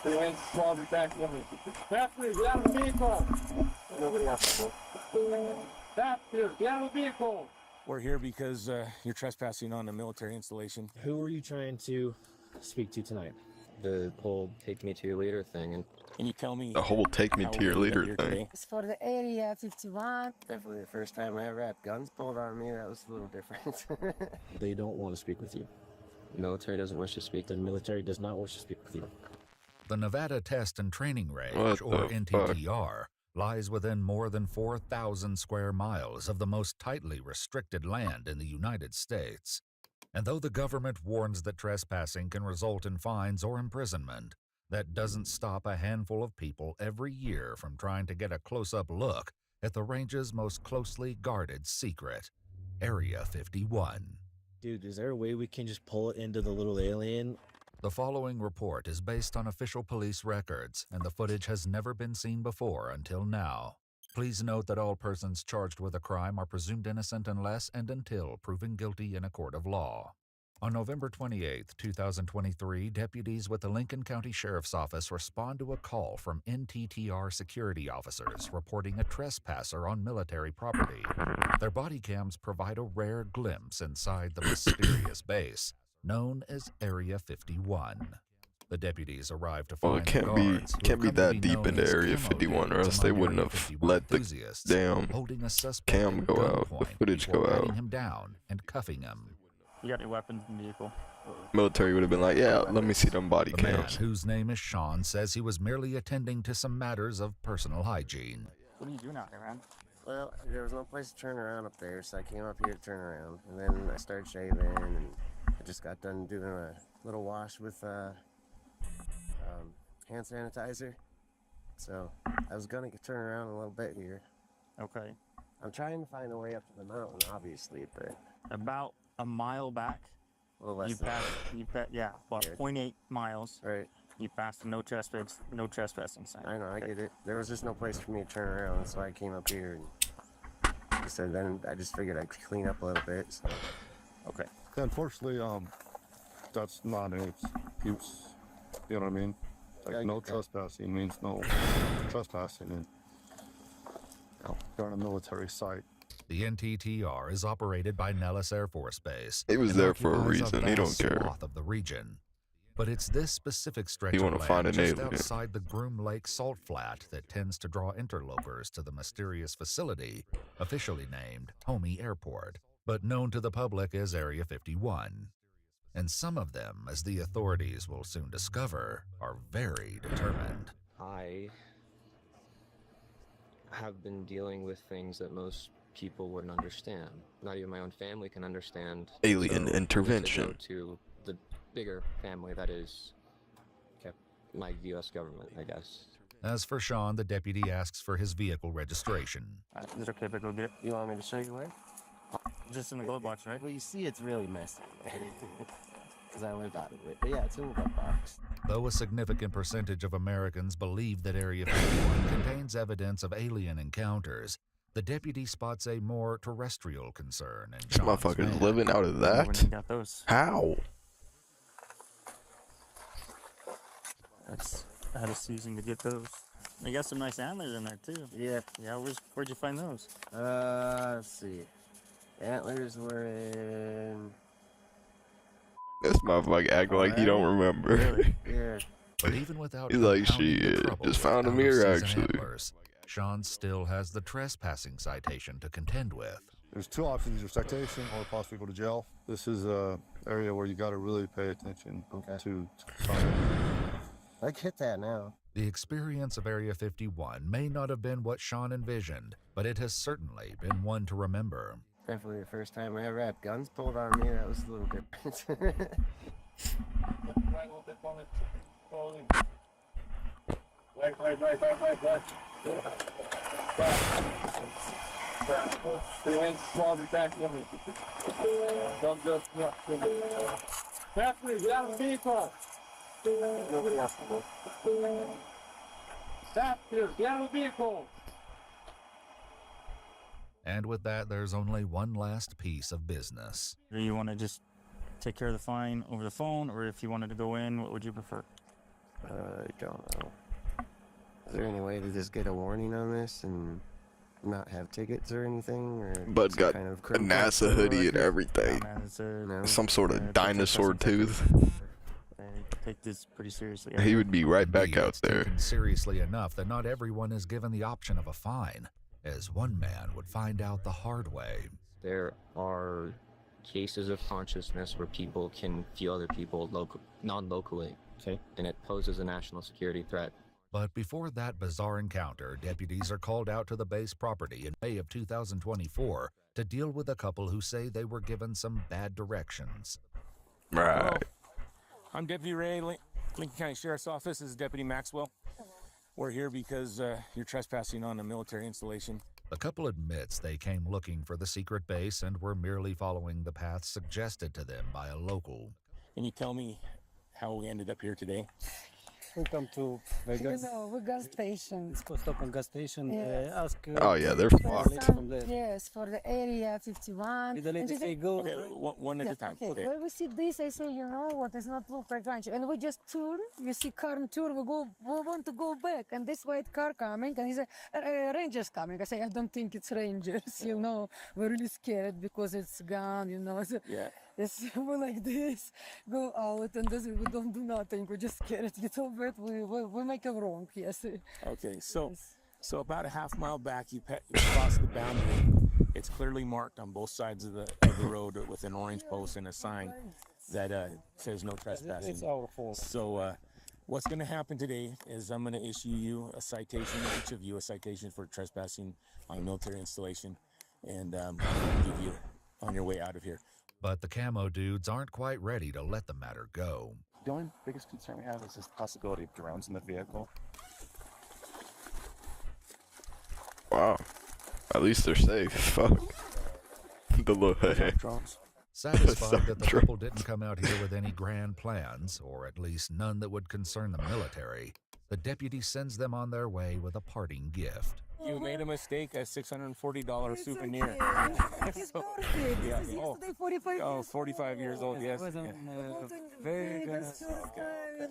Passenger, get out of the vehicle. Nobody has to go. Passenger, get out of the vehicle. We're here because you're trespassing on a military installation. Who are you trying to speak to tonight? The whole take me to your leader thing. And Can you tell me The whole take me how to your we got leader here thing. today? It's for the area 51. definitely the first time I ever had guns pulled on me, that was a little different. They don't want to speak with you. The military doesn't wish to speak. The military does not wish to speak with you. The Nevada Test and Training Range, What or the NTTR, lies within more than 4,000 square miles of the most tightly restricted land in the United States. And though the government warns that trespassing can result in fines or imprisonment, that doesn't stop a handful of people every year from trying to get a close-up look at the range's most closely guarded secret, Area 51. Dude, is there a way we can just pull it into the little alien? The following report is based on official police records, and the footage has never been seen before until now. Please note that all persons charged with a crime are presumed innocent unless and until proven guilty in a court of law. On November 28, 2023, deputies with the Lincoln County Sheriff's Office respond to a call from NTTR security officers reporting a trespasser on military property. Their body cams provide a rare glimpse inside the mysterious base, known as Area 51. The deputies arrived to Well, find it can't guards who be have come to that be deep known into as Area camo 51, or dudes else they among wouldn't Area have 51 let the enthusiasts, damn holding a suspect cam at go out, the gunpoint footage before go out. patting him down and cuffing him. You got any weapons in the vehicle? Military would have been like, yeah, let me see them body The man, cams. whose name is Sean, says he was merely attending to some matters of personal hygiene. What are you doing out there, man? Well, there was no place to turn around up there, so I came up here to turn around. And then I started shaving, and I just got done doing a little wash with hand sanitizer. So I was gonna turn around a little bit here. Okay. I'm trying to find a way up to the mountain, obviously, but About a mile back, a little less you than passed, yeah, about Yeah. 0.8 miles. that. Right. You passed the no trespassing sign. I know, I get it. There was just no place for me to turn around, so I came up here and so then I just figured I'd clean up a little bit. So. Okay. Unfortunately, that's not an excuse. You know what I mean? Yeah, I Like, no get that. trespassing means no trespassing. And you're on a military site. The NTTR is operated by Nellis Air Force Base. He was and there for a occupies reason. He don't vast care. swath of the region. But it's this specific stretch You of wanna land find an just alien. outside the Groom Lake Salt Flat that tends to draw interlopers to the mysterious facility, officially named Homey Airport, but known to the public as Area 51. And some of them, as the authorities will soon discover, are very determined. I have been dealing with things that most people wouldn't understand. Not even my own family can understand. Alien So, intervention. I need to go to the bigger family that is my U.S. government, I guess. As for Sean, the deputy asks for his vehicle registration. Is it okay if I go get it? You want me to show you where? Just in the glove box, right? Well, you see, it's really messy. Because I lived out of it. But yeah, it's in the glove box. Though a significant percentage of Americans believe that Area 51 contains evidence of alien encounters, the deputy spots a more terrestrial concern in This Sean's motherfucker's man. living out of When that? you got those. How? I had a season to get those. You got some nice antlers in there too. Yeah. Yeah, where'd you find those? Let's see. Antlers were in... This motherfucker act like he don't remember. Really? Yeah. But even without He's like, compounding the shit, trouble just with found a mirror, out-of-season actually. antlers, Sean still has the trespassing citation to contend with. There's two options: either citation or possibly go to jail. This is a area where you got to really pay attention to. I get that now. The experience of Area 51 may not have been what Sean envisioned, but it has certainly been one to remember. Definitely the first time I ever had guns pulled on me, that was a little different. Passenger, get out of the vehicle. Nobody has to go. Passenger, get out of the vehicle. And with that, there's only one last piece of business. Do you want to just take care of the fine over the phone, or if you wanted to go in, what would you prefer? I don't know. Is there any way to just get a warning on this and not have tickets or anything? Or Bud's some got kind of a criminal NASA hoodie and everything. Man, it's, No? Some sort of dinosaur tooth. Take this pretty seriously. He would be right back Indeed, out it's there. taken seriously enough that not everyone is given the option of a fine, as one man would find out the hard way. There are cases of consciousness where people can feel other people non-locally, okay, and it poses a national security threat. But before that bizarre encounter, deputies are called out to the base property in May of 2024 to deal with a couple who say they were given some bad directions. Right. Hello. I'm Deputy Ray, Lincoln County Sheriff's Office. This is Deputy Maxwell. We're here because you're trespassing on a military installation. The couple admits they came looking for the secret base and were merely following the path suggested to them by a local. Can you tell me how we ended up here today? We come to Vegas. We gas station. Let's go stop on gas station. Yes. Ask. Oh yeah, they're For fucked. some- yes, for the area 51. Did the lady And she say said, go? Okay, one at a time. Okay. When we see this, I say, you know what, it's not look like ranch. And we just turn, you see car and turn, we want to go back. And this white car coming, and he said, Rangers coming. I say, I don't think it's Rangers, you know. We're really scared because it's gone, you know. So Yeah. it's we're like this, go out, and this, we don't do nothing. We're just scared. It's over it. We make a wrong, yes. Okay, so about a half mile back, you cross the boundary. It's clearly marked on both sides of the road with an orange post and a sign that says no trespassing. It's our fault. So what's going to happen today is I'm going to issue you a citation, each of you a citation for trespassing on a military installation, and give you on your way out of here. But the camo dudes aren't quite ready to let the matter go. The only biggest concern we have is this possibility of drones in the vehicle. Wow. At least they're safe. Fuck. The little Drones. Satisfied that the True. couple didn't come out here with any grand plans, or at least none that would concern the military, the deputy sends them on their way with a parting gift. You made a mistake, a $640 souvenir. It's So- perfect. yeah, This is oh. yesterday, 45 Oh, years 45 years old, yes. Was yeah. very good.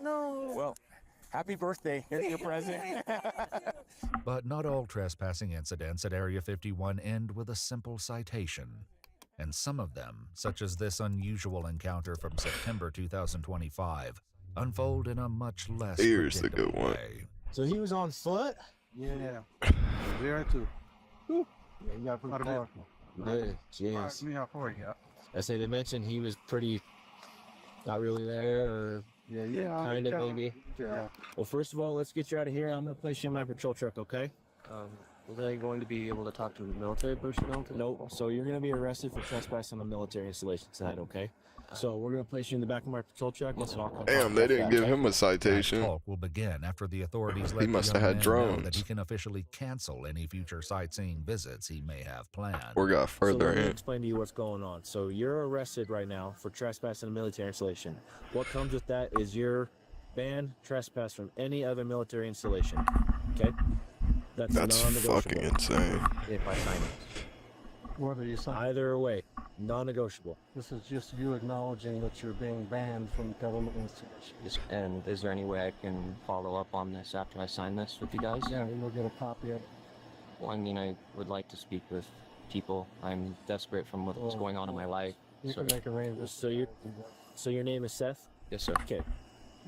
No. Well, happy birthday. Here's your present. But not all trespassing incidents at Area 51 end with a simple citation. And some of them, such as this unusual encounter from September 2025, unfold in a much less Here's the predictable good one. way. So he was on foot? Yeah. There too. Yeah, you got pretty far. Jeez. Me how far you got? I say they mentioned he was pretty not really there, or Yeah. kind of maybe. Yeah. Well, first of all, let's get you out of here. I'm gonna place you in my patrol truck, okay? Was I going to be able to talk to the military personnel? Nope. So you're gonna be arrested for trespassing on a military installation tonight, okay? So we're gonna place you in the back of my patrol truck. And I'll come Damn, they didn't give him a That citation. talk will begin after the authorities let He the must have young had man know drones. that he can officially cancel any future sightseeing visits he may have planned. Or got So further let me in. explain to you what's going on. So you're arrested right now for trespassing a military installation. What comes with that is you're banned trespass from any other military installation. Okay? That's non-negotiable. fucking insane. If I sign it. Whether you sign. Either way, non-negotiable. This is just you acknowledging that you're being banned from government institutions. And is there any way I can follow up on this after I sign this with you guys? Yeah, you'll get a copy of it. Well, I mean, I would like to speak with people. I'm desperate from what's going on in my life. You So- can make arrangements. So your name is Seth? Yes, sir. Okay.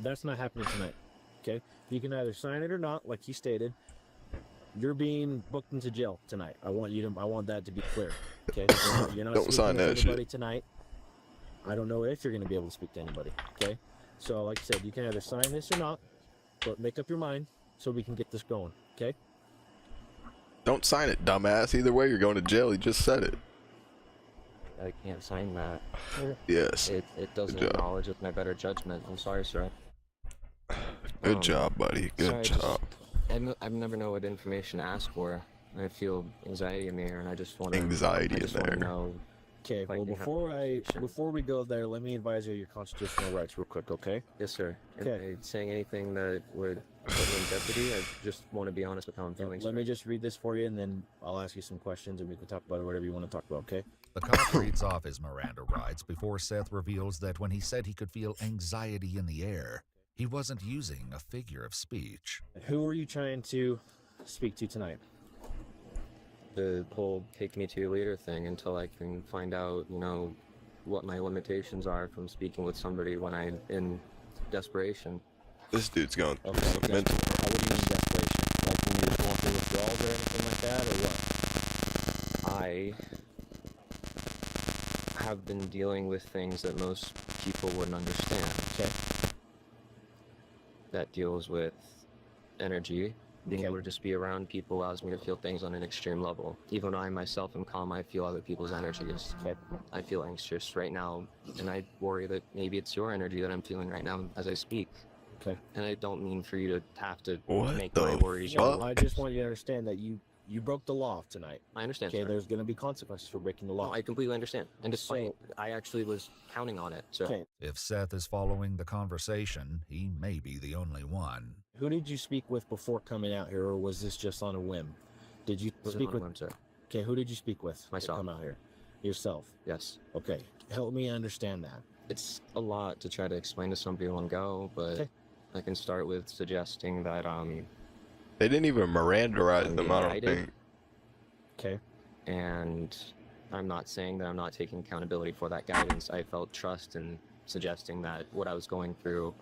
That's not happening tonight. Okay? You can either sign it or not, like he stated. You're being booked into jail tonight. I want that to be clear. Okay? You're not Don't speaking sign with that anybody shit. tonight. I don't know if you're going to be able to speak to anybody. Okay? So, like I said, you can either sign this or not, but make up your mind so we can get this going. Okay? Don't sign it, dumbass. Either way, you're going to jail. He just said it. I can't sign that. Yes. It doesn't Good job. acknowledge with my better judgment. I'm sorry, sir. Good job, buddy. Good sorry, job. I never know what information to ask for. I feel anxiety in the air, and I just want to. Anxiety I just in want to there. know. Okay, If I well, can have before we go there, let me advise you of your constitutional rights real quick, okay? Yes, sir. Okay. Saying anything that would put me in jeopardy, I just want to be honest with how I'm feeling. Let me just read this for you, and then I'll ask you some questions, and we can talk about whatever you want to talk about, okay? The cop reads off his Miranda rights before Seth reveals that when he said he could feel anxiety in the air, He wasn't using a figure of speech. Who were you trying to speak to tonight? The whole take me to your leader thing until I can find out, you know, what my limitations are from speaking with somebody when I'm in desperation. This dude's going through some Okay. mental. What do you mean desperation? Like when you're going through withdrawals or anything like that, or what? I have been dealing with things that most people wouldn't understand. Okay. That deals with energy. Being able to just be around people allows me to feel things on an extreme level. Even when I myself am calm, I feel other people's energies. Okay. I feel anxious right now, and I worry that maybe it's your energy that I'm feeling right now as I speak. Okay. And I don't mean for you to have to What make the my worries your fuck? I just want you to understand that you broke the law tonight. I understand. Okay, sir. there's going to be consequences for breaking the law. No, I completely understand. And despite, I actually was counting on it. So Okay. If Seth is following the conversation, he may be the only one. Who did you speak with before coming out here, or was this just on a whim? Did you was speak on a with? whim, sir. Okay, who did you speak with? to Myself. Come out here. Yourself. Yes. Okay. Help me understand that. It's a lot to try to explain to somebody in one go, but Okay. I can start with suggesting that They didn't even Miranderize I'm them, I don't united. think. Okay. And I'm not saying that I'm not taking accountability for that guidance. I felt trust in suggesting that what I was going through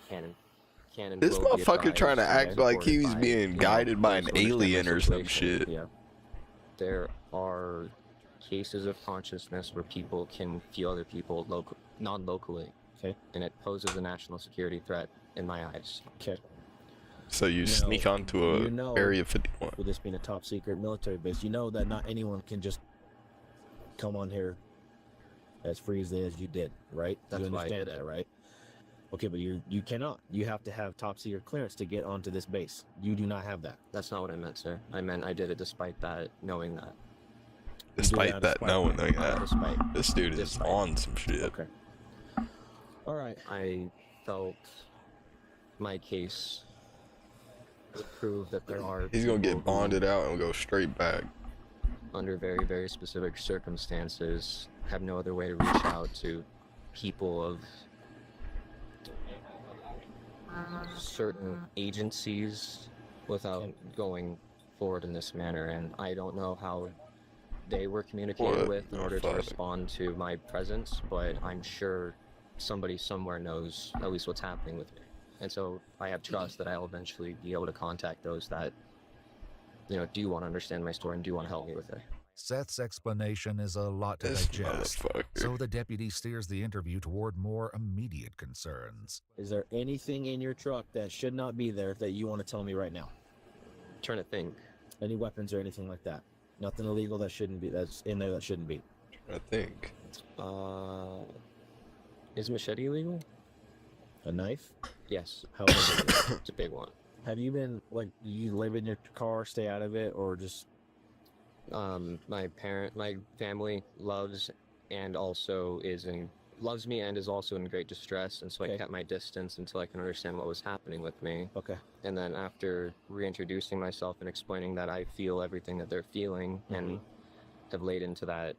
can and This will be motherfucker advised trying to and act like he supported was by, being you know, guided by those an who understand my alien or some situation. shit. Yeah. There are cases of consciousness where people can feel other people non-locally. Okay. And it poses a national security threat in my eyes. Okay. So you Now, sneak onto a you know, Area 51. with this being a top secret military base, you know that not anyone can just come on here as free as you did, right? That's you why I understand did it. that, right? Okay, but you cannot. You have to have top secret clearance to get onto this base. You do not have that. That's not what I meant, sir. I meant I did it despite that, knowing that. Despite that, knowing that. Despite. This dude is Despite. on some shit. Okay. All right. I felt my case would prove that there are He's gonna people get bonded out and go straight back. who, under very, very specific circumstances, have no other way to reach out to people of certain agencies without going forward in this manner, and I don't know how they were communicated What with in the order to fuck? respond to my presence, but I'm sure somebody somewhere knows at least what's happening with me. And so I have trust that I'll eventually be able to contact those that, you know, do want to understand my story and do want to help me with it. Seth's explanation is a lot to This digest, motherfucker. so the deputy steers the interview toward more immediate concerns. Is there anything in your truck that should not be there that you want to tell me right now? Trying to think. Any weapons or anything like that? Nothing illegal that shouldn't be. That's in there that shouldn't be. I think. Is machete illegal? A knife? Yes. How big is it? It's a big one. Have you been like you live in your car, stay out of it, or just? My family loves and also loves me and is also in great distress, and so I kept my distance until I can understand what was happening with me. Okay. And then after reintroducing myself and explaining that I feel everything that they're feeling and have laid into that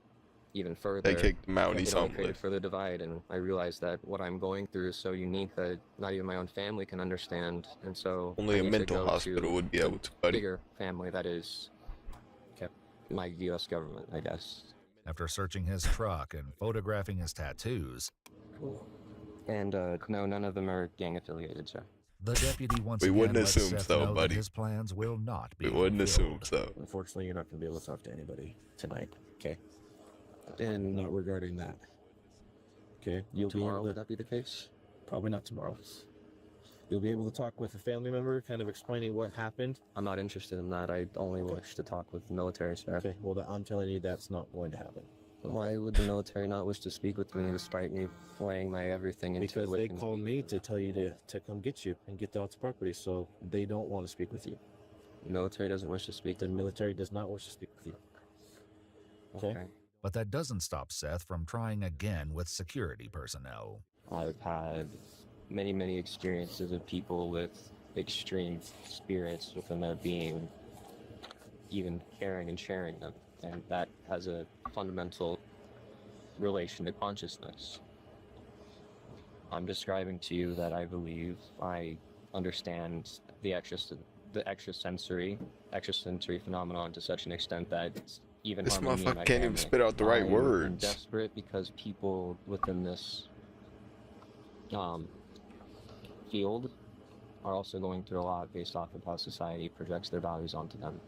even further, They kicked him out and it he's only home. created further divide, and I realized that what I'm going through is so unique that not even my own family can understand, and so Only I a need to mental go hospital to would be the able to, buddy. bigger family that is my U.S. government, I guess. After searching his truck and photographing his tattoos, And no, none of them are gang affiliated, sir. the deputy once We again wouldn't lets assume Seth so, know that buddy. his plans will not be We wouldn't assume fulfilled. so. Unfortunately, you're not going to be able to talk to anybody tonight. Okay. And Not regarding that. Okay. You'll tomorrow, be able would to, that be the case? probably not tomorrow. You'll be able to talk with a family member, kind of explaining what happened. I'm not interested in that. I only wish to talk with the military, sir. Okay. Well, I'm telling you that's not going to happen. Why would the military not wish to speak with me despite me laying my everything into Because it they with them? called me to tell you to come get you and get out the property, so they don't want to speak with you. The military doesn't wish to speak The to me. military does not wish to speak with you. Okay. But that doesn't stop Seth from trying again with security personnel. I've had many, many experiences of people with extreme spirits within their being, even caring and sharing them. And that has a fundamental relation to consciousness. I'm describing to you that I believe I understand the extrasensory phenomenon to such an extent that it's even This harming me and my motherfucker can't even family. spit out the right I'm words. desperate because people within this field are also going through a lot based off of how society projects their values onto them.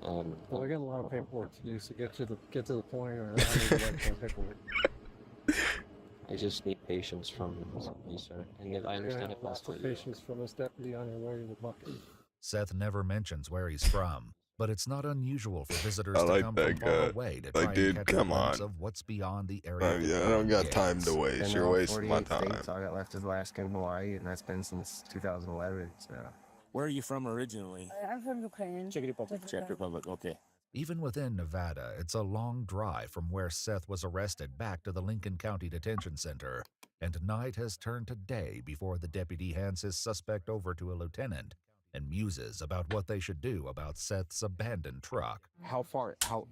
Well, I got a lot of paperwork to do, so get to the point, or I need to write some paperwork. I just need patience from you, sir. And I understand it lots of patience from this deputy on your way to the bucket. Seth never mentions where he's from, but it's not unusual for visitors I to like come that from far guy. away to Like, try and dude, catch a come glimpse on. of what's beyond the area. Yeah, I don't got time to waste. Been You're all wasting my 48 time. states. All I got left is Alaska and Hawaii, and that's been since 2011. So. Where are you from originally? I'm from Ukraine. Czech Republic. Okay. Even within Nevada, it's a long drive from where Seth was arrested back to the Lincoln County Detention Center, and night has turned to day before the deputy hands his suspect over to a lieutenant and muses about what they should do about Seth's abandoned truck. How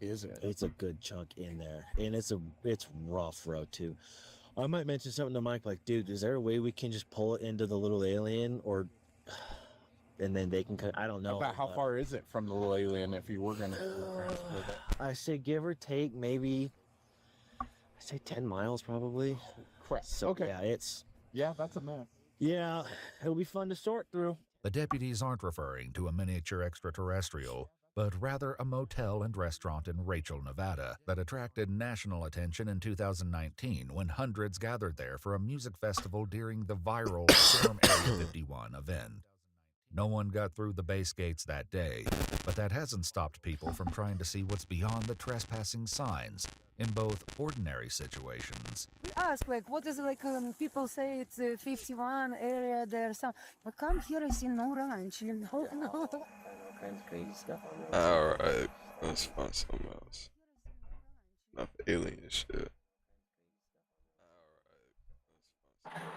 is it? It's a good chunk in there, and it's rough road too. I might mention something to Mike like, dude, is there a way we can just pull it into the little alien, or and then they can I don't know. About how far is it from the little alien if you were gonna I say give or take maybe, I say 10 miles probably. Crap. So Okay. yeah, that's a mess. yeah, it'll be fun to sort through. The deputies aren't referring to a miniature extraterrestrial, but rather a motel and restaurant in Rachel, Nevada, that attracted national attention in 2019 when hundreds gathered there for a music festival during the viral Storm Area 51 event. No one got through the base gates that day, but that hasn't stopped people from trying to see what's beyond the trespassing signs in both ordinary situations. We ask, like, what is it, like, people say it's a 51 area, there's some, but come here, I see no ranch, you know? All kinds of crazy stuff on there. Alright, let's find something else. Enough alien shit.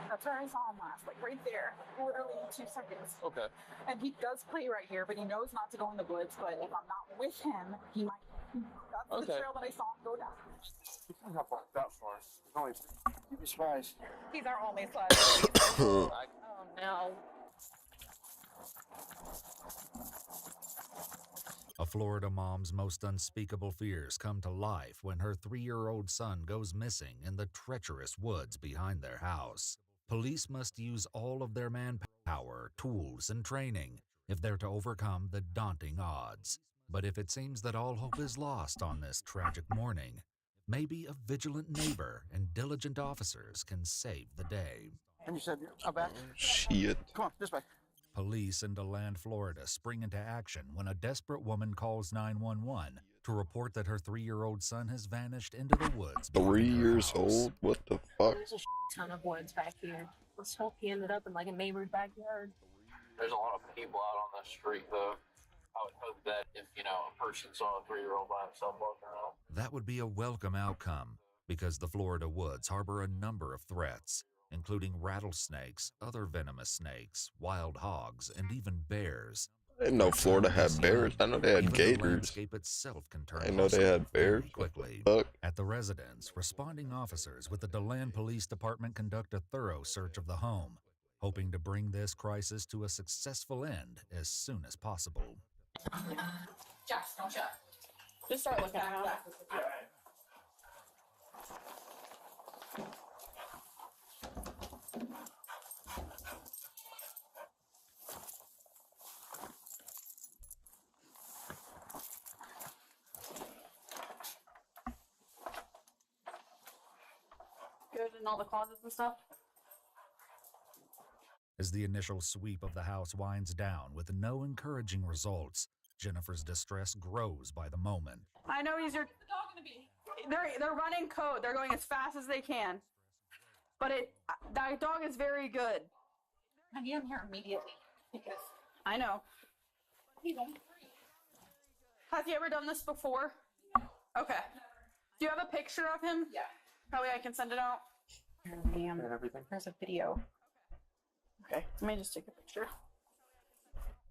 That's where I saw him last, like right there, literally 2 seconds. Okay. And he does play right here, but he knows not to go in the woods. But if I'm not with him, he might. That's the trail that I saw him go down. I'm not that far. It's only, you'd be surprised. He's our only son. Oh no. A Florida mom's most unspeakable fears come to life when her 3-year-old son goes missing in the treacherous woods behind their house. Police must use all of their manpower, tools, and training if they're to overcome the daunting odds. But if it seems that all hope is lost on this tragic morning, maybe a vigilant neighbor and diligent officers can save the day. And you said you're back? Shit. Come on, this way. Police in DeLand, Florida spring into action when a desperate woman calls 911 to report that her 3-year-old son has vanished into the woods. 3 years old? What the fuck? There's a ton of woods back here. Let's hope he ended up in like a neighbor's backyard. There's a lot of people out on the street though. I would hope that if, a person saw a 3-year-old by himself walking around. That would be a welcome outcome because the Florida woods harbor a number of threats, including rattlesnakes, other venomous snakes, wild hogs, and even bears. I didn't know Florida had bears. I know they had Even the gators. landscape itself can turn I know they had bears. quickly. Fuck. At the residence, responding officers with the DeLand Police Department conduct a thorough search of the home, hoping to bring this crisis to a successful end as soon as possible. Jax, don't you? Just start looking around. Good in all the closets and stuff. As the initial sweep of the house winds down with no encouraging results, Jennifer's distress grows by the moment. I know he's your. They're running code. They're going as fast as they can. But that dog is very good. I need him here immediately because I know. he don't breathe. Has he ever done this before? Okay. Do you have a picture of him? Yeah. Probably I can send it out. Damn. There's a video. Okay. Let me just take a picture.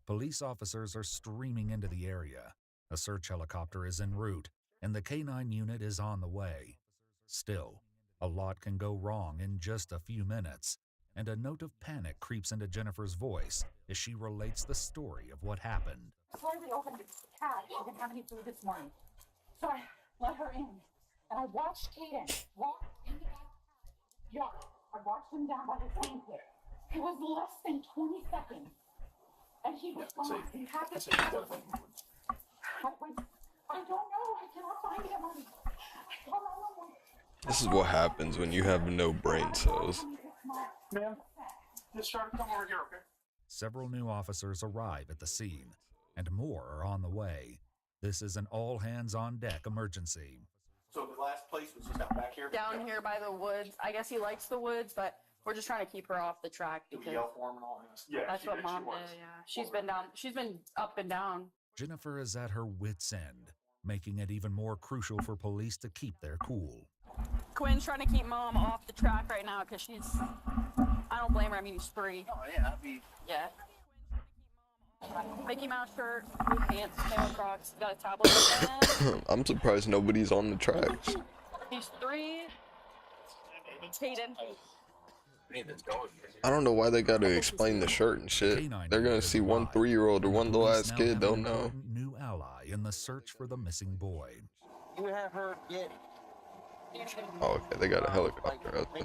Police officers are streaming into the area. A search helicopter is en route, and the K-9 unit is on the way. Still, A lot can go wrong in just a few minutes, and a note of panic creeps into Jennifer's voice as she relates the story of what happened. Slightly opened the cat. She didn't have any food this morning. So I let her in. And I watched Kaden walk into that yard. I watched him down by the sand pit. It was less than 20 seconds. And he was gone. He had to be over. I don't know. I cannot find him. I don't know. This is what happens when you have no brain cells. Ma'am, just try to come over here, okay? Several new officers arrive at the scene, and more are on the way. This is an all-hands-on-deck emergency. So the last place was just out back here? Down here by the woods. I guess he likes the woods, but we're just trying to keep her off the track Did because we yell for him and all that? Yeah, that's what Mom did. Yeah, she's been down. She's been up and down. Jennifer is at her wit's end, making it even more crucial for police to keep their cool. Quinn's trying to keep Mom off the track right now because she's. I don't blame her. I mean, he's free. Oh yeah, that'd be. Yeah. Mickey Mouse shirt, blue pants, tail Crocs, got a tablet. I'm surprised nobody's on the tracks. He's 3. Hayden. I don't know why they gotta explain the shirt and shit. They're gonna see one 3-year-old or one little ass kid, they'll know. New ally in the search for the missing boy. You have her get. Oh, okay, they got a helicopter out there.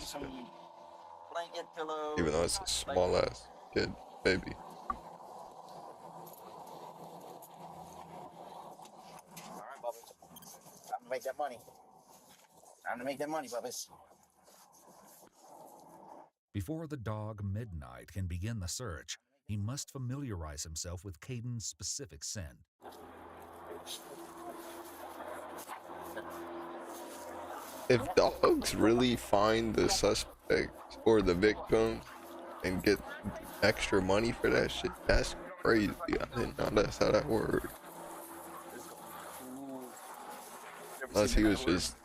Blanket, pillow. Even though it's a small ass kid, baby. Alright, Bubbles. Time to make that money. Time to make that money, Bubbles. Before the dog Midnight can begin the search, he must familiarize himself with Caden's specific scent. If dogs really find the suspect or the victim and get extra money for that shit, that's crazy. I didn't know that's how that worked. Unless he was just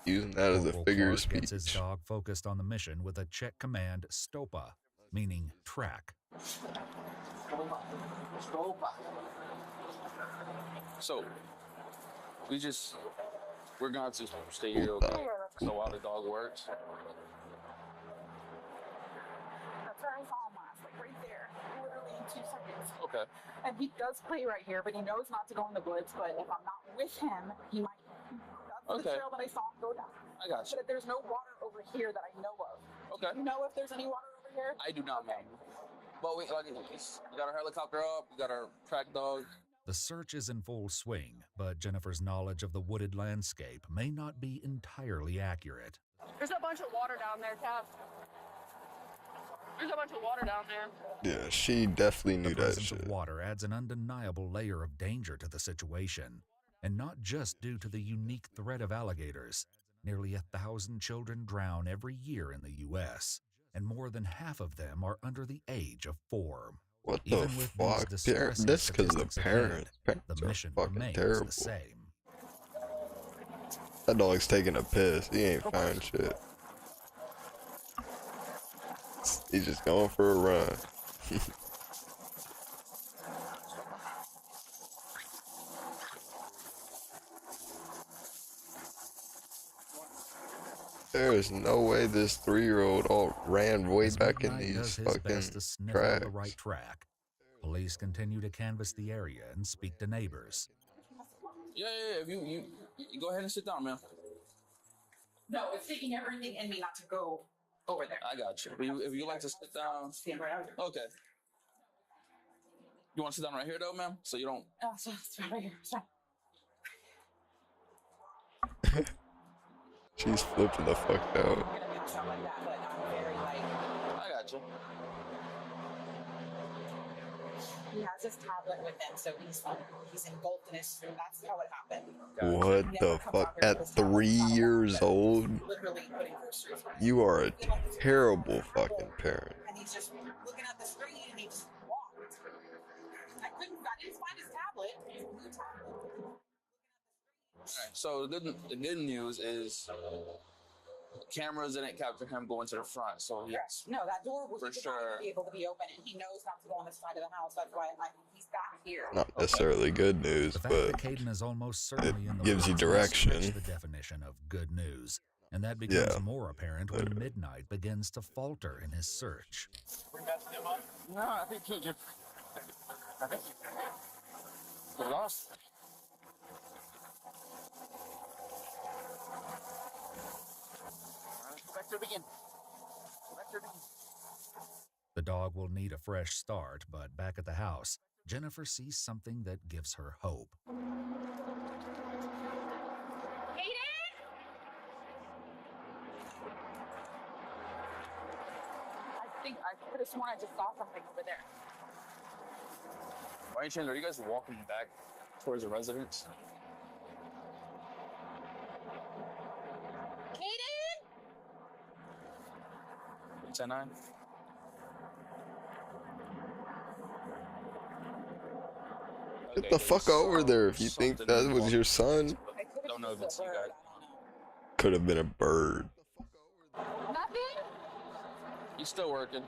using that as a figure of Gets his speech. dog focused on the mission with a check command STOPA, meaning track. So, we're going to stay here, okay? So while the dog works. That's where I saw him last, like right there, literally in 2 seconds. Okay. And he does play right here, but he knows not to go in the woods. But if I'm not with him, he might. That's the trail that I saw him go down. I got you. But there's no water over here that I know of. Okay. You know if there's any water over here? I do not know. But we got our helicopter up, we got our track dog. The search is in full swing, but Jennifer's knowledge of the wooded landscape may not be entirely accurate. There's a bunch of water down there, Tab. There's a bunch of water down there. Yeah, she definitely knew The that presence shit. of water adds an undeniable layer of danger to the situation, and not just due to the unique threat of alligators. Nearly 1,000 children drown every year in the U.S., and more than half of them are under the age of 4. What the Even with these fuck? distressing This because the statistics parents. ahead, Parents the are mission fucking remains terrible. the same. That dog's taking a piss. He ain't found shit. He's just going for a run. There is no way this 3-year-old all ran way back in Midnight these does his fucking best to sniff out tracks. the right track. Police continue to canvass the area and speak to neighbors. Yeah. If you go ahead and sit down, man. No, it's taking everything in me not to go over there. I got you. If you like to sit down. Stand right out here. Okay. You want to sit down right here, though, ma'am? So you don't. Oh, so it's right here. Stop. She's flipping the fuck out. I'm gonna do something like that, but I'm very like. I got you. He has his tablet with him, so he's engulfed in his food. That's how it happened. What the fuck? At 3 years old? Literally putting groceries. You are a terrible fucking parent. And he's just looking at the screen and he just walked. I didn't find his tablet. His blue tablet. Alright, so the good news is cameras didn't capture him going to the front, so yes. No, that door was for sure be able to be open, and he knows not to go on this side of the house. That's why he's back here. Not necessarily good news, The fact but that Caden is almost certainly in the gives you woods direction. stretch the definition of good news. And that becomes more apparent when Midnight begins to falter in his search. We messed him up? No, I think he just. I think he lost. Let's go back to the beginning. Go back to the beginning. The dog will need a fresh start, but back at the house, Jennifer sees something that gives her hope. I could have sworn I just saw something over there. By any chance, are you guys walking back towards the residence? Kaden! 10-9? Get the fuck over there if you think that was your son. Don't know if it's you guys. Could have been a bird. Nothing? He's still working.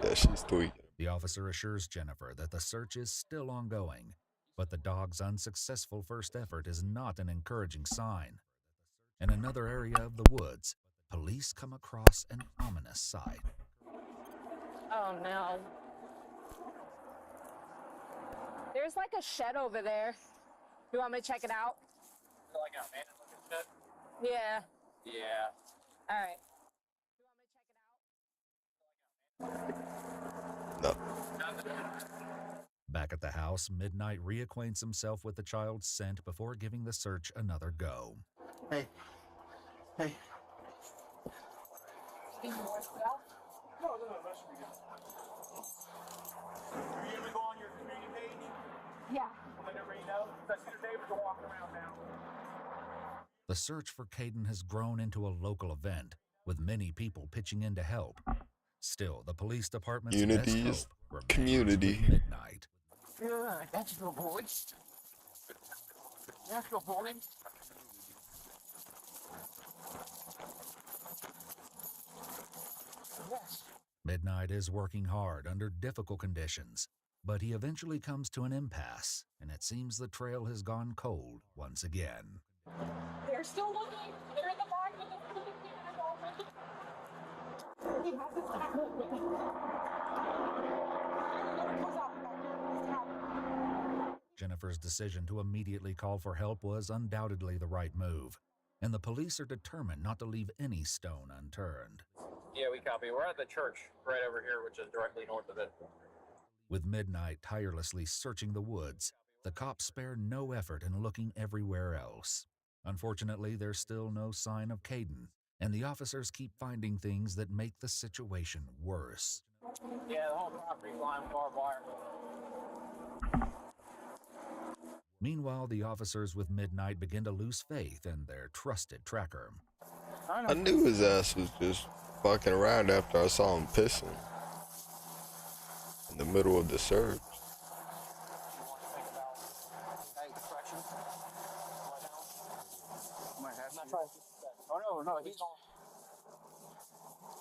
Yeah, she's tweaking. The officer assures Jennifer that the search is still ongoing, but the dog's unsuccessful first effort is not an encouraging sign. In another area of the woods, police come across an ominous sight. Oh no. There's like a shed over there. You want me to check it out? Like a man looking shit? Yeah. Yeah. All right. No. Back at the house, Midnight reacquaints himself with the child's scent before giving the search another go. Hey. Hey. No, that should be good. Do you ever go on your community page? Yeah. Let everybody know. I see the neighbors are walking around now. The search for Caden has grown into a local event, with many people pitching in to help. Still, the police department's Unity best is hope community. remains with Midnight. Yeah, that's your boy. That's your boy. Yes. Midnight is working hard under difficult conditions, but he eventually comes to an impasse, and it seems the trail has gone cold once again. They're still looking. They're in the back with the He has his back open. Jennifer's decision to immediately call for help was undoubtedly the right move, and the police are determined not to leave any stone unturned. Yeah, we copy. We're at the church right over here, which is directly north of it. With Midnight tirelessly searching the woods, the cops spare no effort in looking everywhere else. Unfortunately, there's still no sign of Caden, and the officers keep finding things that make the situation worse. Yeah, the whole property line with barbed wire. Meanwhile, the officers with Midnight begin to lose faith in their trusted tracker. I knew his ass was just fucking around after I saw him pissing in the middle of the search. Oh no, he's on.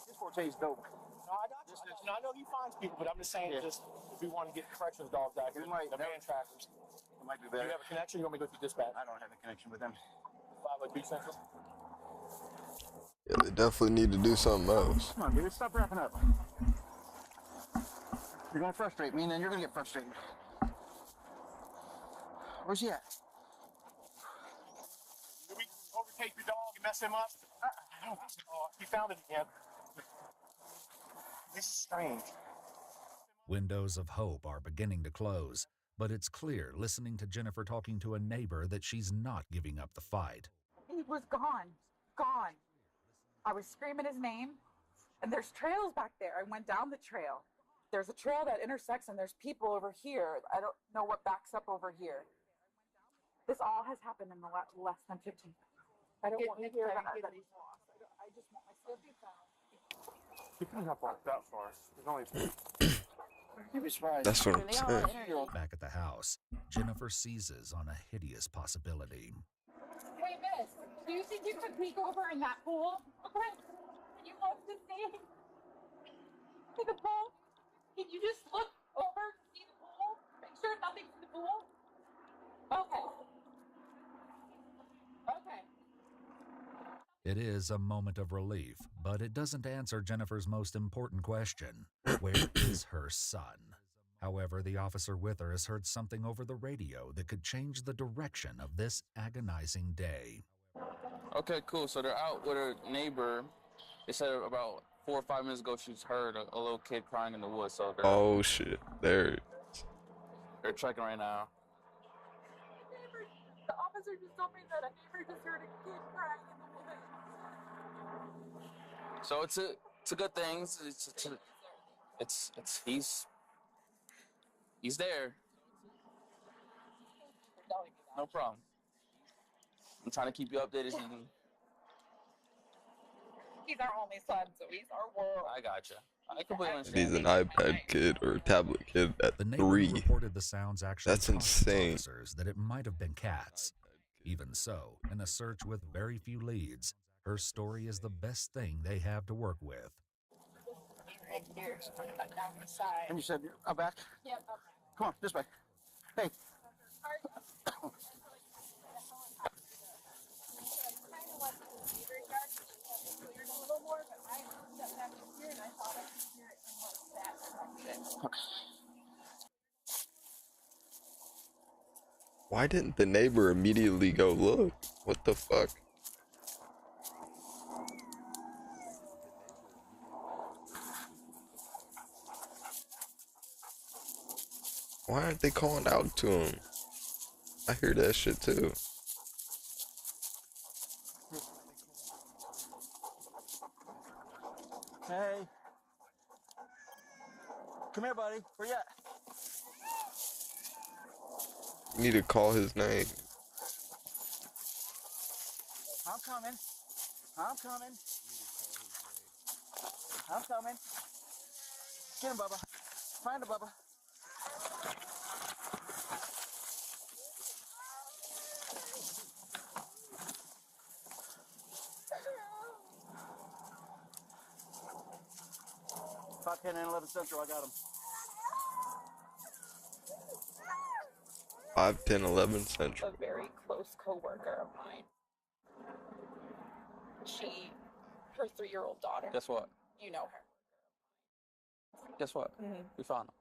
His forte is dope. No, I got you. I know he finds people, but I'm just saying, just if we want to get corrections dogs out here, the man trackers. It might be Do better. you have a connection? You want me to go through dispatch? I don't have a connection with them. 502 Central. Yeah, they definitely need to do something else. Come on, dude, stop wrapping up. You're gonna frustrate me, and then you're gonna get frustrated. Where's he at? Did we overtake your dog and mess him up? Oh, he found it again. This is strange. Windows of hope are beginning to close, but it's clear listening to Jennifer talking to a neighbor that she's not giving up the fight. He was gone. Gone. I was screaming his name, and there's trails back there. I went down the trail. There's a trail that intersects, and there's people over here. I don't know what backs up over here. This all has happened in the less than 15 minutes. I don't want to hear that he's lost. I just want my stuff to be found. He couldn't have walked that far. There's only. That's what I'm saying. Back at the house, Jennifer seizes on a hideous possibility. Hey, miss, do you think you could peek over in that pool? Okay. Can you look to see? See the pool? Can you just look over, see the pool? Make sure nothing's in the pool? Okay. Okay. It is a moment of relief, but it doesn't answer Jennifer's most important question. Where is her son? However, the officer with her has heard something over the radio that could change the direction of this agonizing day. Okay, cool. So they're out with a neighbor. They said about 4 or 5 minutes ago she's heard a little kid crying in the woods. So they're Oh shit, there. they're checking right now. The officer just told me that a neighbor just heard a kid crying in the woods. So it's a good thing. He's there. No problem. I'm trying to keep you updated. He's our only son, so he's our world. I gotcha. I completely understand. He's an iPad kid or a tablet kid at The neighbor 3. reported the sounds actually That's caused insane. officers that it might have been cats. Even so, in a search with very few leads, her story is the best thing they have to work with. Right here, down the side. And you said, I'm back? Yep. Come on, this way. Hey. Why didn't the neighbor immediately go look? What the fuck? Why aren't they calling out to him? I hear that shit too. Hey. Come here, buddy. Where you at? You need to call his name. I'm coming. I'm coming. I'm coming. Get him, Bubba. Find him, Bubba. About 10 and 11 Central, I got him. 5, 10, 11 Central. A very close coworker of mine. Her 3-year-old daughter. Guess what? You know her. Guess what? We found him.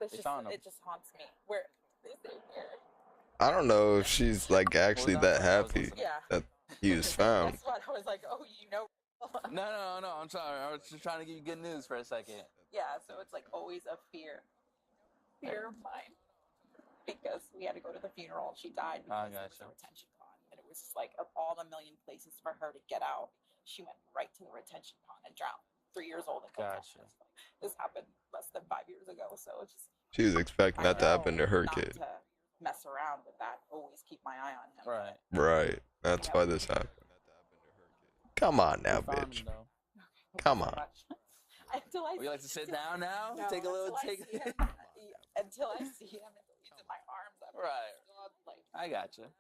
It just haunts me. Where is it? Where? I don't know if she's like actually that happy that he was found. That's what I was like. Oh, you know. No. I'm sorry. I was just trying to give you good news for a second. Yeah. So it's like always a fear of mine, because we had to go to the funeral and she died because there was a retention pond, and it was just like of all the million places for her to get out, she went right to the retention pond and drowned. 3 years old and Gotcha. This happened less than 5 years ago, so it's just. She was expecting that to happen to her not kid. To mess around with that. Always keep my eye on him. Right. Right. That's why this happened. Come on now, bitch. Come on. Until I Would you like to sit down now? No, Take a little. Until I see him and he's in my arms. I'm Right. like, I gotcha.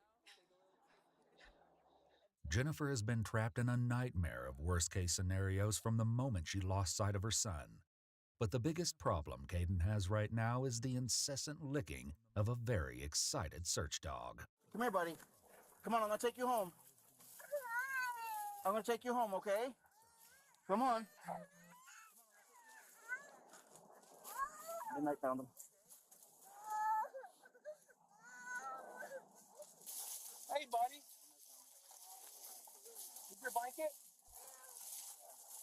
Jennifer has been trapped in a nightmare of worst-case scenarios from the moment she lost sight of her son. But the biggest problem Caden has right now is the incessant licking of a very excited search dog. Come here, buddy. Come on, I'm gonna take you home. I'm gonna take you home, okay? Come on. Midnight found him. Hey, buddy. Is your blanket?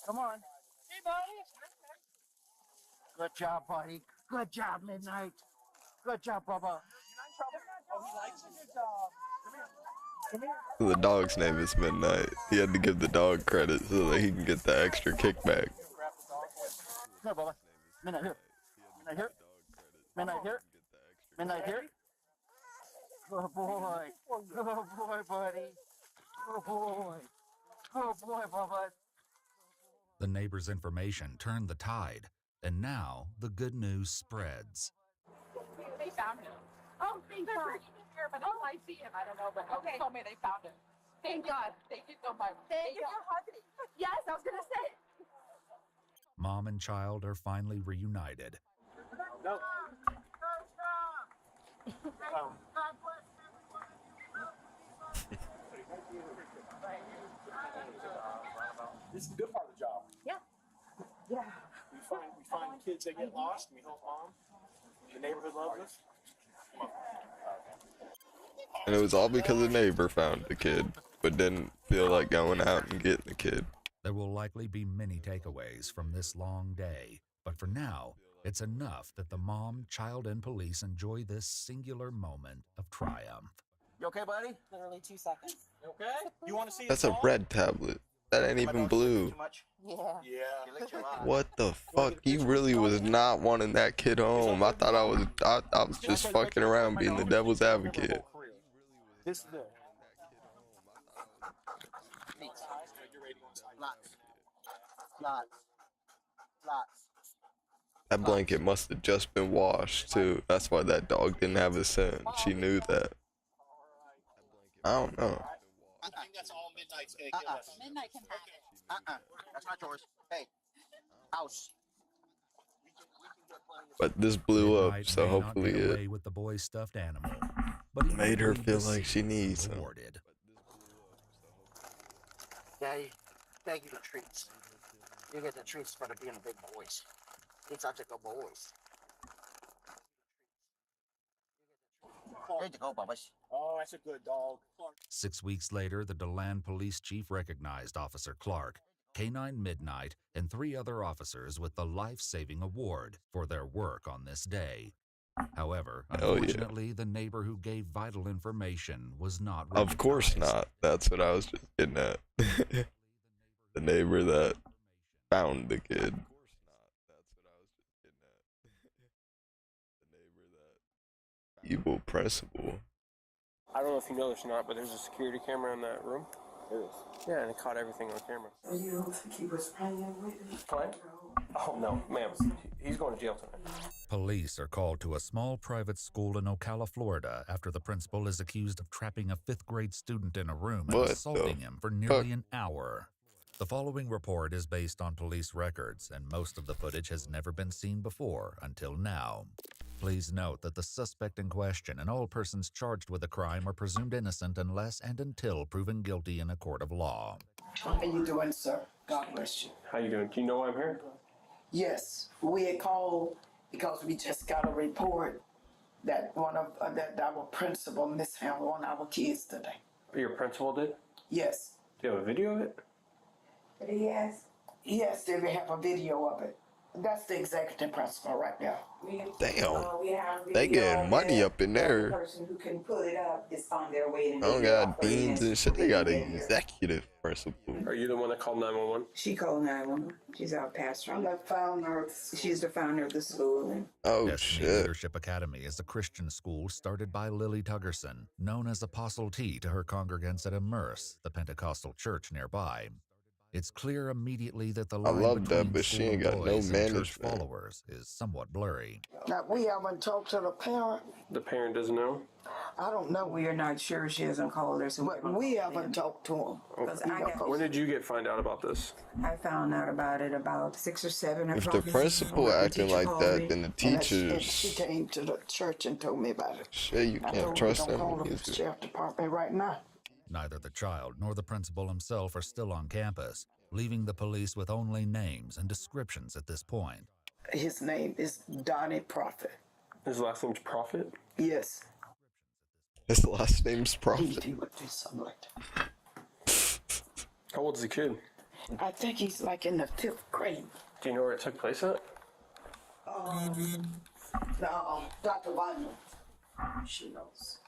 Come on. Hey, buddy. Good job, buddy. Good job, Midnight. Good job, Bubba. You're not in trouble. Oh, he likes it. Good job. Come here. Come here. The dog's name is Midnight. He had to give the dog credit so that he can get the extra kickback. Here, Bubba. Midnight here. Midnight here. Midnight here. Midnight here. Good boy. Good boy, buddy. Good boy. Good boy, Bubba. The neighbor's information turned the tide, and now the good news spreads. They found him. Oh, thank God. Here, but until I see him, I don't know. But they told me they found him. Thank God. Thank you so much. Thank you for hugging. Yes, I was gonna say. Mom and child are finally reunited. No. This is the good part of the job. Yeah. Yeah. We find kids that get lost, and we help mom. The neighborhood loves us. And it was all because the neighbor found the kid, but didn't feel like going out and getting the kid. There will likely be many takeaways from this long day, but for now, it's enough that the mom, child, and police enjoy this singular moment of triumph. You okay, buddy? Literally 2 seconds. You okay? You want to see That's the a dog? red tablet. That ain't even blue. Yeah. Yeah. What the fuck? He really was not wanting that kid home. I thought I was just fucking around being the devil's advocate. This is the. Lots. That blanket must have just been washed too. That's why that dog didn't have a scent. She knew that. I don't know. I think that's all Midnight's gonna give us. Midnight can have it. That's not yours. Hey, house. But this blew up, Midnight so may not hopefully get it away with the boy's stuffed animal, but he made her will feel leave like the she scene needs him. rewarded. Daddy, thank you for treats. You get the treats for being big boys. It's such a good boys. Here you go, Bubba's. Oh, that's a good dog. 6 weeks later, the DeLand police chief recognized Officer Clark, K-9 Midnight, and 3 other officers with the Life-Saving Award for their work on this day. However, unfortunately, the neighbor who gave vital information was not recognized. Of course not. That's what I was just getting at. The neighbor that found the kid. Evil principal. I don't know if you know this or not, but there's a security camera in that room. There is. Yeah, and it caught everything on camera. You don't think he was playing with it? Playing? Oh, no, ma'am. He's going to jail tonight. Police are called to a small private school in Ocala, Florida, after the principal is accused of trapping a 5th grade student in a room and What assaulting the him for nearly an hour. The following report is based on police records, and most of the footage has never been seen before until now. Please note that the suspect in question and all persons charged with the crime are presumed innocent unless and until proven guilty in a court of law. How you doing, sir? God bless you. How you doing? Do you know why I'm here? Yes, we had called because we just got a report that that our principal mishandled one of our kids today. Your principal did? Yes. Do you have a video of it? Yes. Yes, they have a video of it. That's the executive principal right now. Damn. We have They getting money up in The there. person who can put it up is on their way to I don't got beans and shit. They got an executive principal. Are you the one that called 911? She called 911. She's our pastor. I'm the founder. She's the founder of the school. Oh, Destiny shit. Leadership Academy is a Christian school started by Lily Tuggerson, known as Apostle T to her congregants at Immerse, the Pentecostal church nearby. It's clear immediately that the I line love between that, but she school ain't got no employees and church management. followers is somewhat blurry. Now, we haven't talked to the parent. The parent doesn't know? I don't know. We are not sure. She hasn't called us. But we haven't talked to him. When did you find out about this? I found out about it about 6 or 7 If o'clock. the principal acting like that, then the And she teachers, came to the church and told me about it. shit, you I can't told her, trust don't them call the either. sheriff department right now. Neither the child nor the principal himself are still on campus, leaving the police with only names and descriptions at this point. His name is Donnie Prophet. His last name's Prophet? Yes. His last name's Prophet. He would do something like that. How old is the kid? I think he's like in the 5th grade. Do you know where it took place at? No, Dr. Wagner. She knows.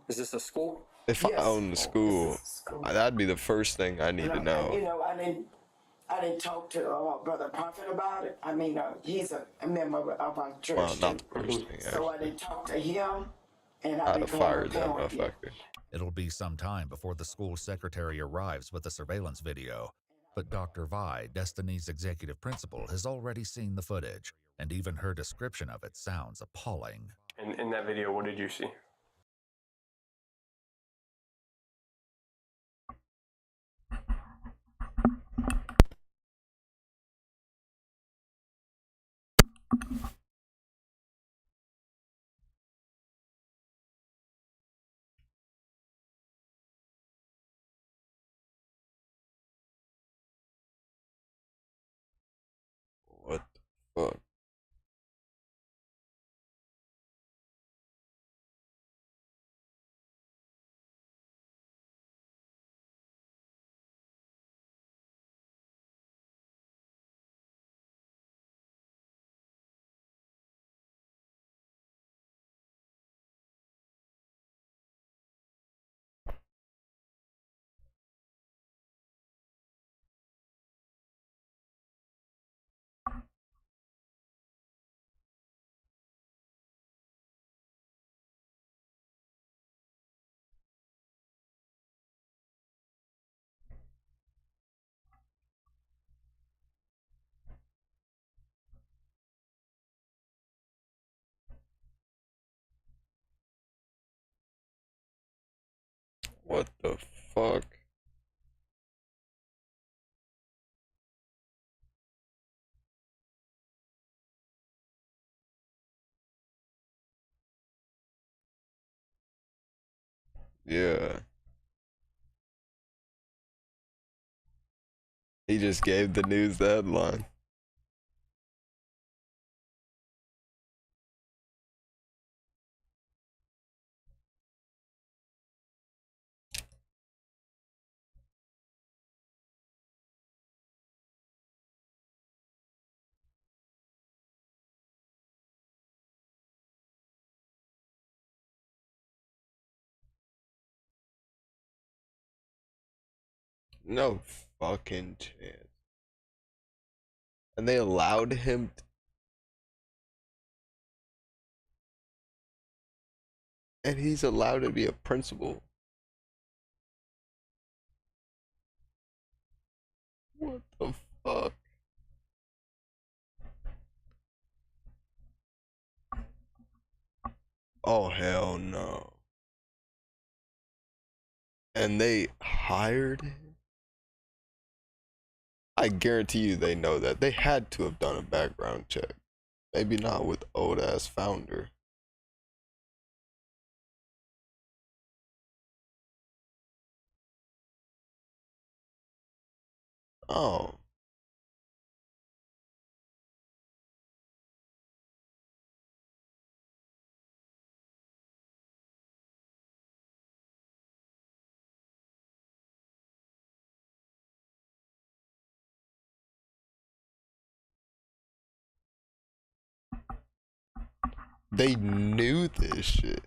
Is this a school? If I own the school, that'd be the first thing I need to You know. know, I didn't talk to Brother Prophet about it. I mean, he's a member of our church. Well, not the first thing, So I didn't talk to him, and I'd have fired that parent yet. motherfucker. It'll be some time before the school secretary arrives with the surveillance video, but Dr. Vi, Destiny's executive principal, has already seen the footage, and even her description of it sounds appalling. And in that video, what did you see? fuck? What the fuck? Yeah. He just gave the news the headline. No fucking chance. And they allowed him. And he's allowed to be a principal. What the fuck? Oh, hell no. And they hired him? I guarantee you they know that. They had to have done a background check. Maybe not with old ass founder. Oh. They knew this shit.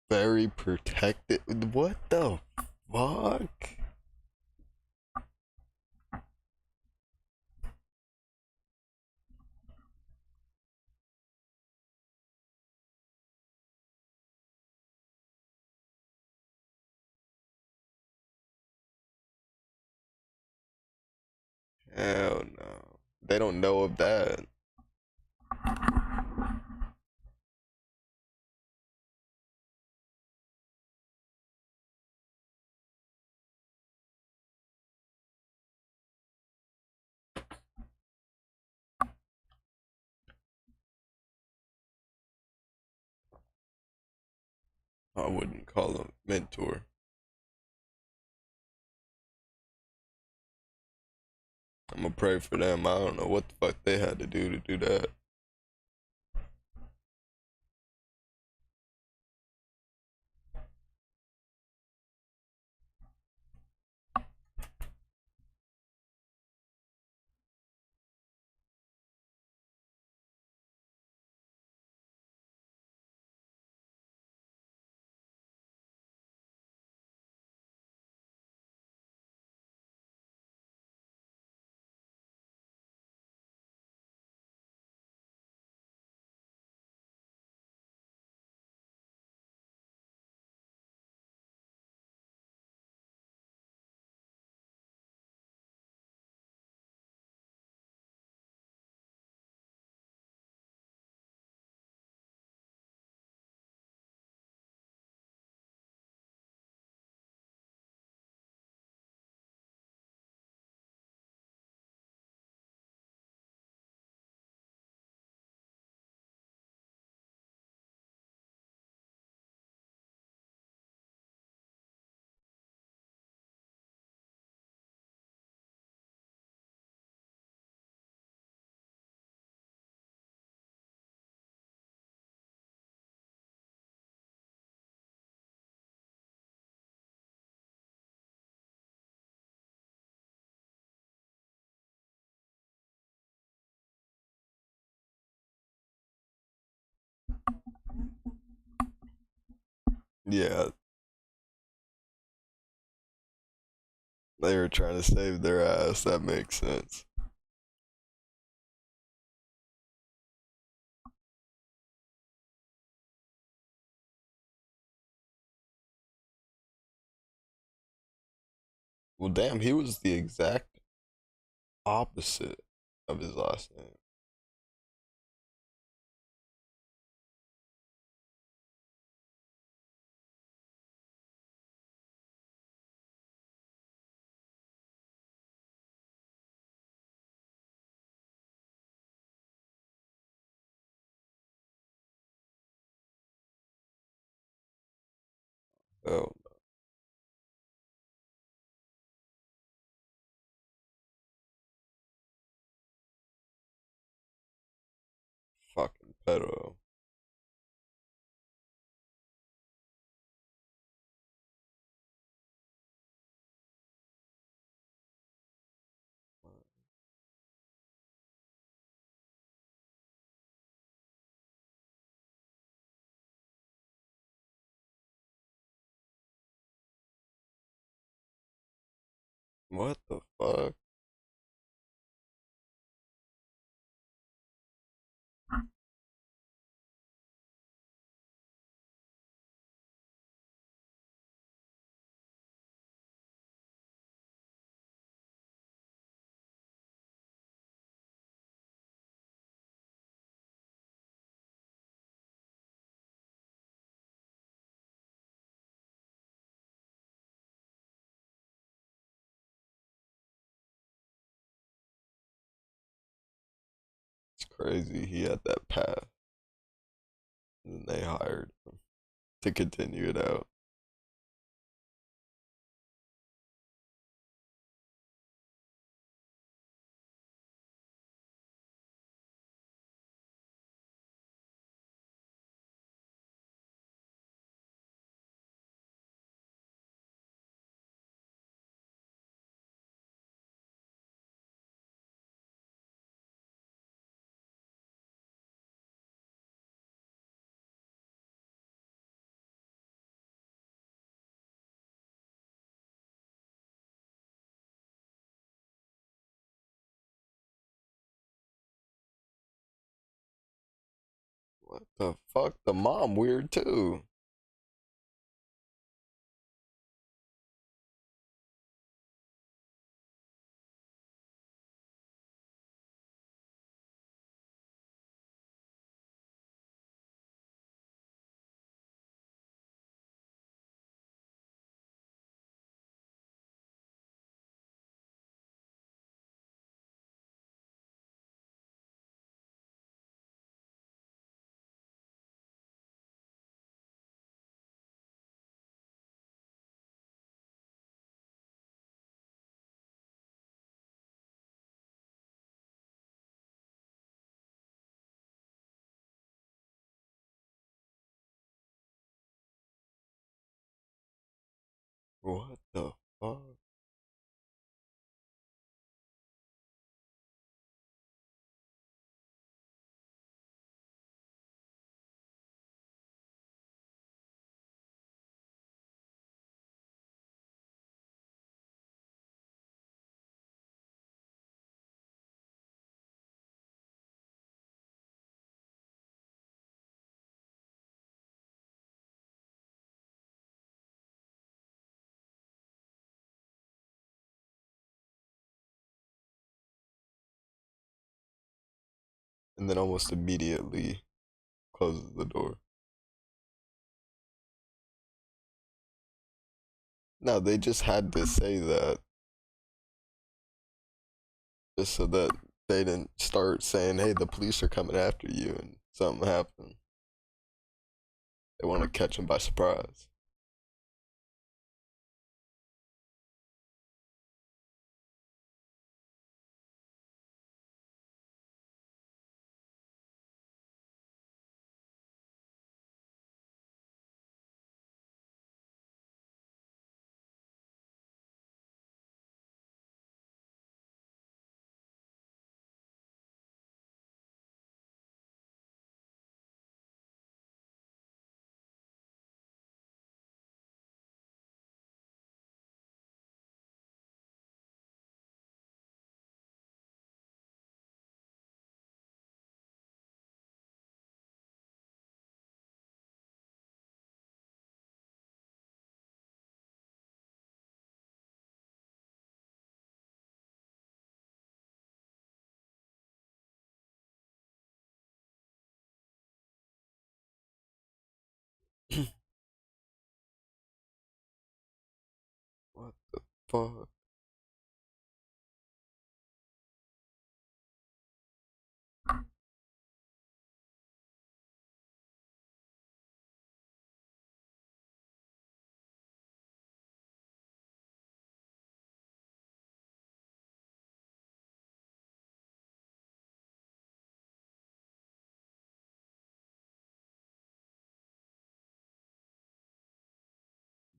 Very protected. What the fuck? Hell no. They don't know of that. I wouldn't call them mentor. I'm gonna pray for them. I don't know what the fuck they had to do that. Yeah, they were trying to save their ass. That makes sense. Well, damn, he was the exact opposite of his last name. Oh, fucking pedo. What the fuck? It's crazy. He had that path, and then they hired him to continue it out. What the fuck? The mom weird too. What the fuck? And then almost immediately closes the door. No, they just had to say that just so that they didn't start saying, "Hey, the police are coming after you," and something happened. They want to catch him by surprise. fuck?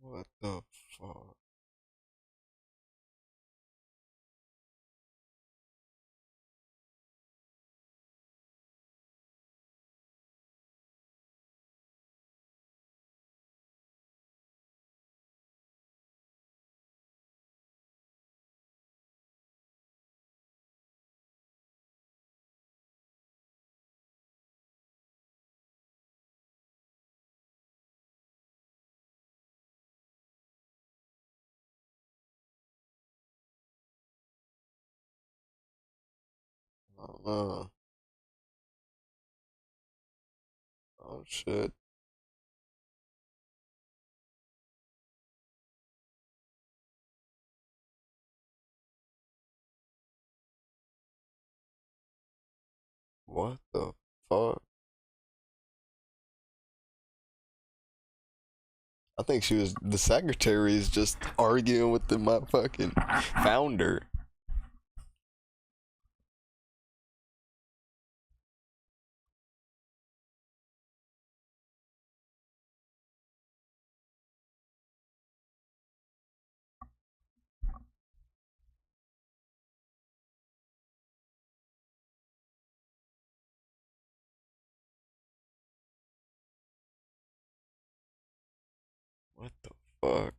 What the fuck? Oh, oh shit. What the fuck? I think she was the secretary is just arguing with the motherfucking founder. What the fuck?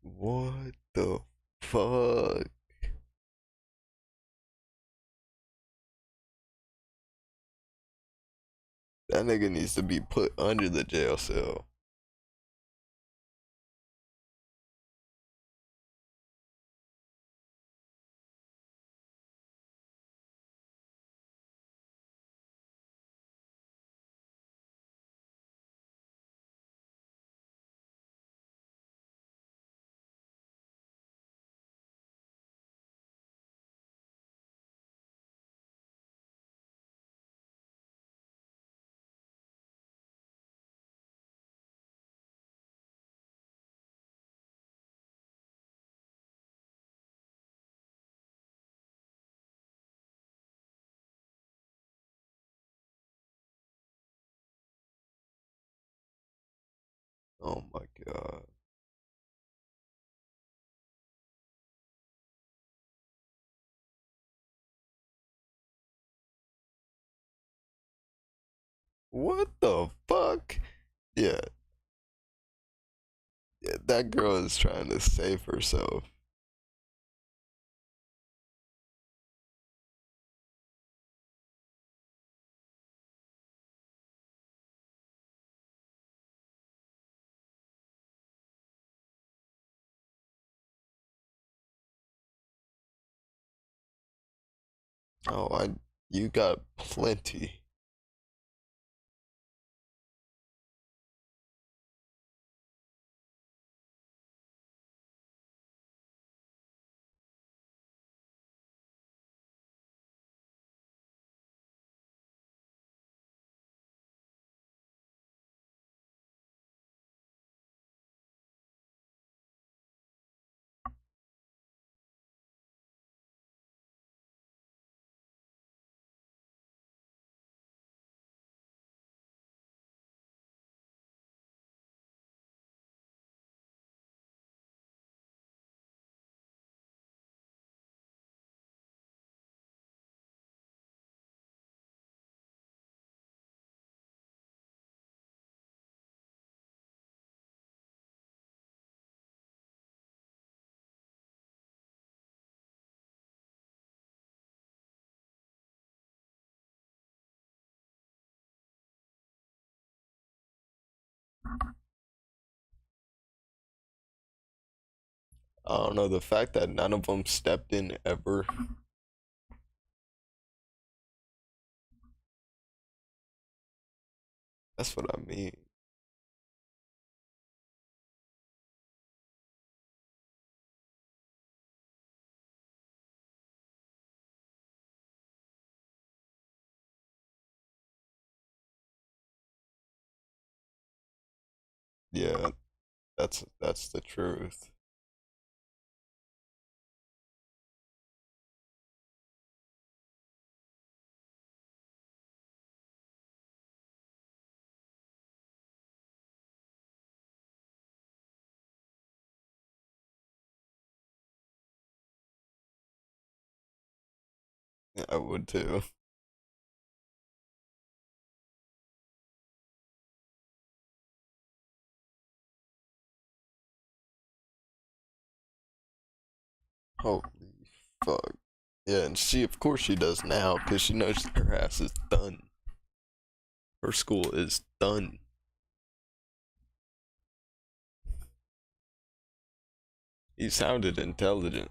What the fuck? That nigga needs to be put under the jail cell. Oh my god. What the fuck? Yeah, yeah, that girl is trying to save herself. Oh, you got plenty. I don't know, the fact that none of them stepped in ever. That's what I mean. Yeah, that's the truth. Yeah, I would too. Holy fuck. Yeah, and she, of course she does now, because she knows her ass is done. Her school is done. He sounded intelligent.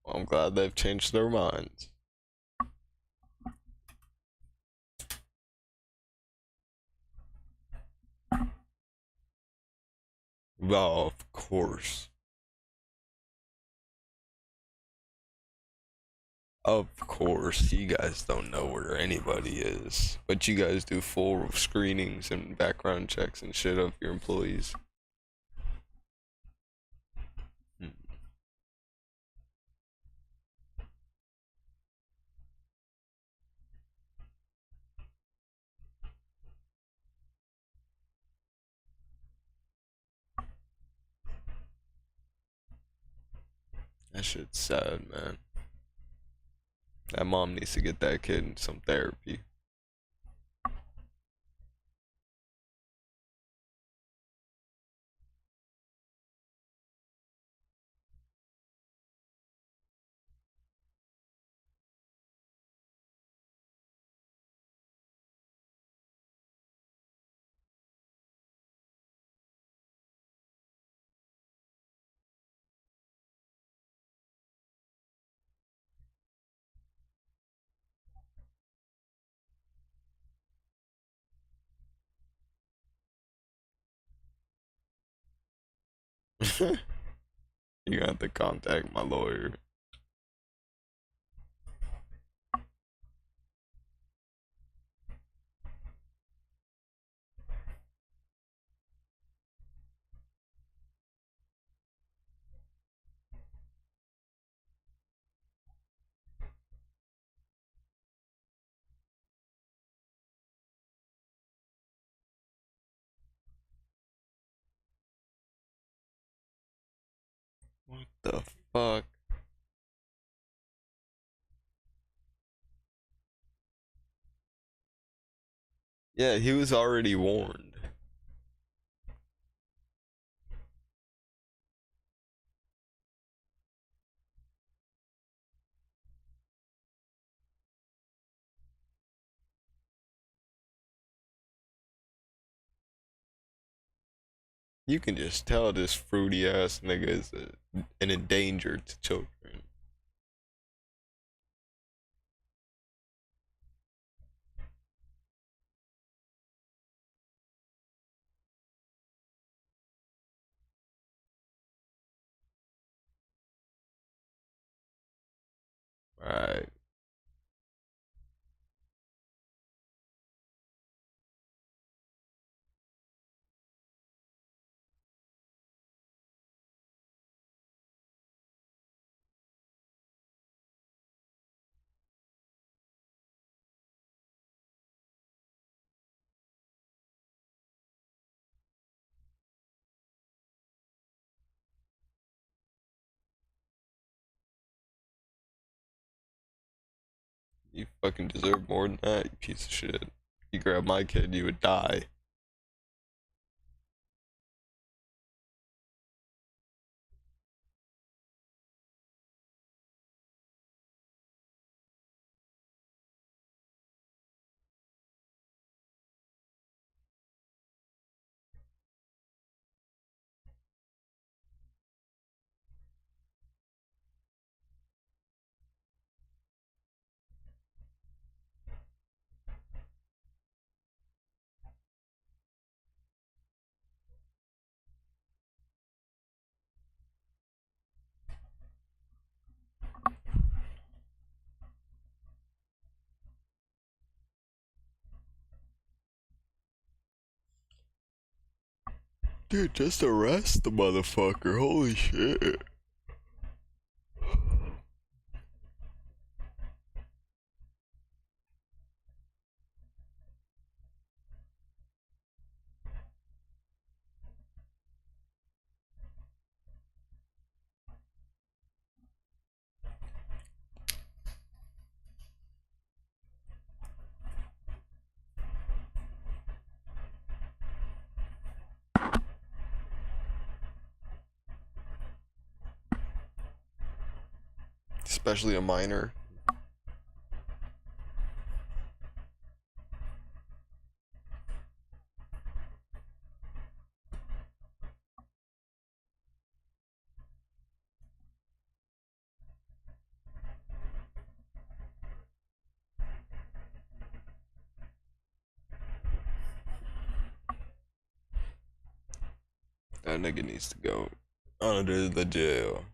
I'm glad they've changed their minds. Well, of course. Of course, you guys don't know where anybody is. But you guys do full screenings and background checks and shit of your employees. That shit's sad, man. That mom needs to get that kid in some therapy. You got to contact my lawyer. What the fuck? Yeah, he was already warned. You can just tell this fruity ass nigga is an endanger to children. Right. You fucking deserve more than that, you piece of shit. You grab my kid, you would die. Dude, just arrest the motherfucker. Holy shit. Especially a minor. That nigga needs to go under the jail.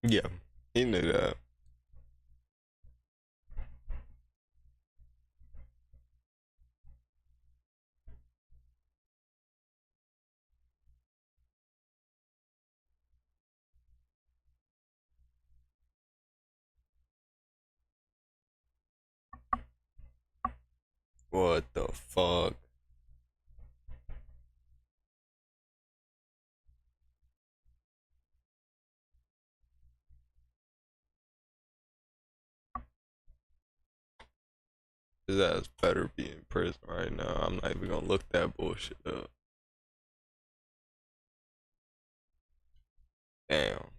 Yeah, he knew that. What the fuck? His ass better be in prison right now. I'm not even gonna look that bullshit up. Damn.